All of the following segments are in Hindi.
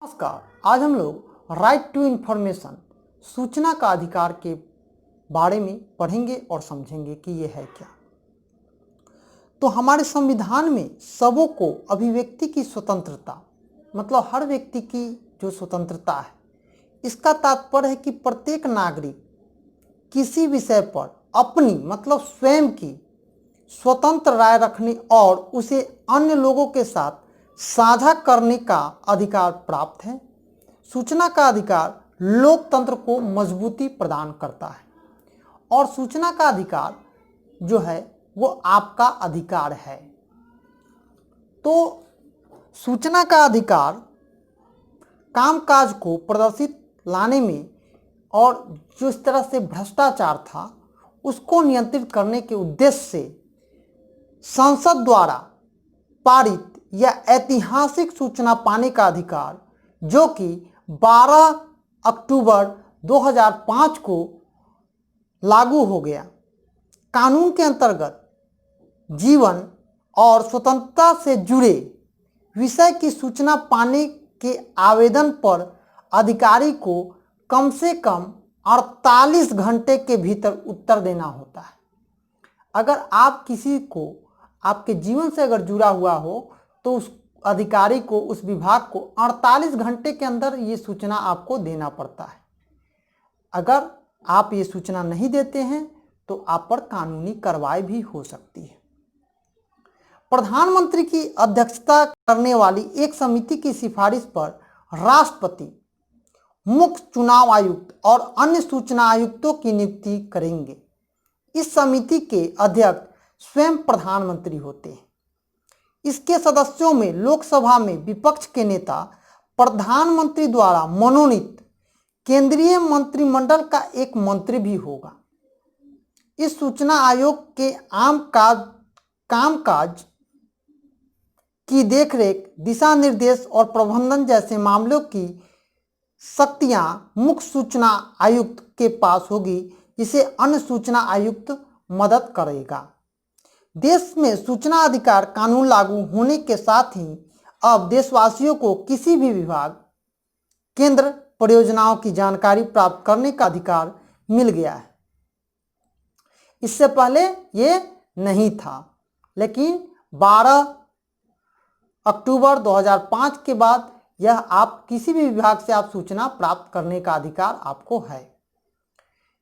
नमस्कार। आज हम लोग राइट टू इंफॉर्मेशन सूचना का अधिकार के बारे में पढ़ेंगे और समझेंगे कि ये है क्या। तो हमारे संविधान में सबों को अभिव्यक्ति की स्वतंत्रता, मतलब हर व्यक्ति की जो स्वतंत्रता है, इसका तात्पर्य है कि प्रत्येक नागरिक किसी विषय पर अपनी मतलब स्वयं की स्वतंत्र राय रखने और उसे अन्य लोगों के साथ साझा करने का अधिकार प्राप्त है। सूचना का अधिकार लोकतंत्र को मजबूती प्रदान करता है और सूचना का अधिकार जो है वो आपका अधिकार है। तो सूचना का अधिकार कामकाज को प्रदर्शित लाने में और जो इस तरह से भ्रष्टाचार था उसको नियंत्रित करने के उद्देश्य से संसद द्वारा पारित या ऐतिहासिक सूचना पाने का अधिकार, जो कि 12 अक्टूबर 2005 को लागू हो गया। कानून के अंतर्गत जीवन और स्वतंत्रता से जुड़े विषय की सूचना पाने के आवेदन पर अधिकारी को कम से कम 48 घंटे के भीतर उत्तर देना होता है। अगर आप किसी को आपके जीवन से अगर जुड़ा हुआ हो तो उस अधिकारी को, उस विभाग को 48 घंटे के अंदर ये सूचना आपको देना पड़ता है। अगर आप ये सूचना नहीं देते हैं तो आप पर कानूनी कार्रवाई भी हो सकती है। प्रधानमंत्री की अध्यक्षता करने वाली एक समिति की सिफारिश पर राष्ट्रपति, मुख्य चुनाव आयुक्त और अन्य सूचना आयुक्तों की नियुक्ति करेंगे। इस समिति के अध्यक्ष स्वयं प्रधानमंत्री होते हैं। इसके सदस्यों में लोकसभा में विपक्ष के नेता, प्रधानमंत्री द्वारा मनोनीत केंद्रीय मंत्रिमंडल का एक मंत्री भी होगा। इस सूचना आयोग के कामकाज की देखरेख, दिशा निर्देश और प्रबंधन जैसे मामलों की शक्तियां मुख्य सूचना आयुक्त के पास होगी, जिसे अन्य सूचना आयुक्त मदद करेगा। देश में सूचना अधिकार कानून लागू होने के साथ ही अब देशवासियों को किसी भी विभाग, केंद्र परियोजनाओं की जानकारी प्राप्त करने का अधिकार मिल गया है। इससे पहले ये नहीं था, लेकिन 12 अक्टूबर 2005 के बाद यह आप किसी भी विभाग से आप सूचना प्राप्त करने का अधिकार आपको है।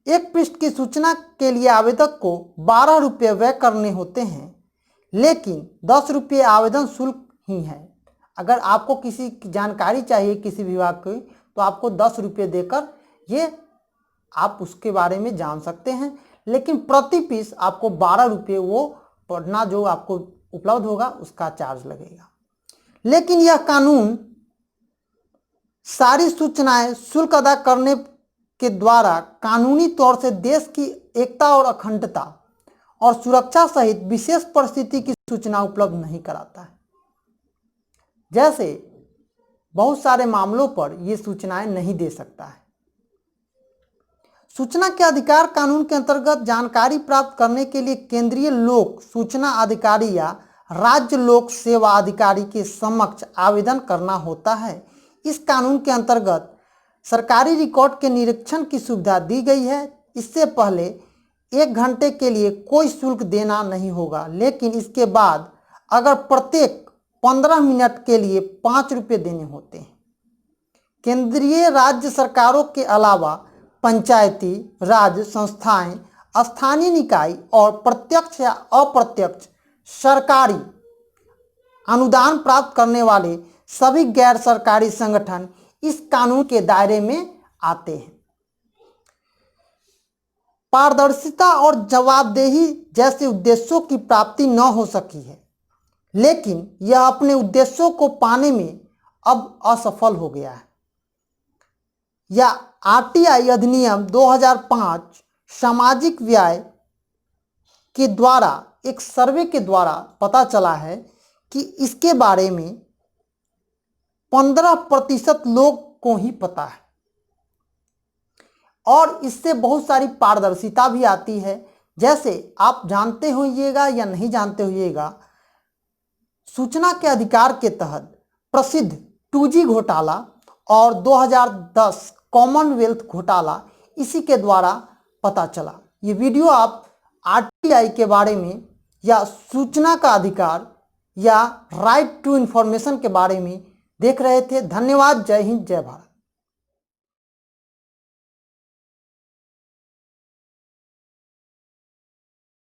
एक पृष्ठ की सूचना के लिए आवेदक को 12 रुपये व्यय करने होते हैं, लेकिन 10 रुपये आवेदन शुल्क ही है। अगर आपको किसी की जानकारी चाहिए किसी विभाग की तो आपको 10 रुपये देकर ये आप उसके बारे में जान सकते हैं, लेकिन प्रति पीस आपको 12 रुपये वो पढ़ना जो आपको उपलब्ध होगा उसका चार्ज लगेगा। लेकिन यह कानून सारी सूचनाएं शुल्क अदा करने के द्वारा कानूनी तौर से देश की एकता और अखंडता और सुरक्षा सहित विशेष परिस्थिति की सूचना उपलब्ध नहीं कराता है। जैसे बहुत सारे मामलों पर यह सूचनाएं नहीं दे सकता है। सूचना के अधिकार कानून के अंतर्गत जानकारी प्राप्त करने के लिए केंद्रीय लोक सूचना अधिकारी या राज्य लोक सेवा अधिकारी के समक्ष आवेदन करना होता है। इस कानून के अंतर्गत सरकारी रिकॉर्ड के निरीक्षण की सुविधा दी गई है। इससे पहले 1 घंटे के लिए कोई शुल्क देना नहीं होगा, लेकिन इसके बाद अगर प्रत्येक 15 मिनट के लिए 5 रुपये देने होते हैं। केंद्रीय राज्य सरकारों के अलावा पंचायती राज संस्थाएं, स्थानीय निकाय और प्रत्यक्ष या अप्रत्यक्ष सरकारी अनुदान प्राप्त करने वाले सभी गैर सरकारी संगठन इस कानून के दायरे में आते हैं। पारदर्शिता और जवाबदेही जैसे उद्देश्यों की प्राप्ति न हो सकी है, लेकिन यह अपने उद्देश्यों को पाने में अब असफल हो गया है। या आरटीआई अधिनियम 2005 सामाजिक व्यय के द्वारा एक सर्वे के द्वारा पता चला है कि इसके बारे में 15% लोग को ही पता है और इससे बहुत सारी पारदर्शिता भी आती है। जैसे आप जानते होइएगा या नहीं जानते होइएगा, सूचना के अधिकार के तहत प्रसिद्ध 2G घोटाला और 2010 कॉमनवेल्थ घोटाला इसी के द्वारा पता चला। ये वीडियो आप आरटीआई के बारे में या सूचना का अधिकार या राइट टू इन्फॉर्मेशन के बारे में देख रहे थे। धन्यवाद। जय हिंद, जय भारत।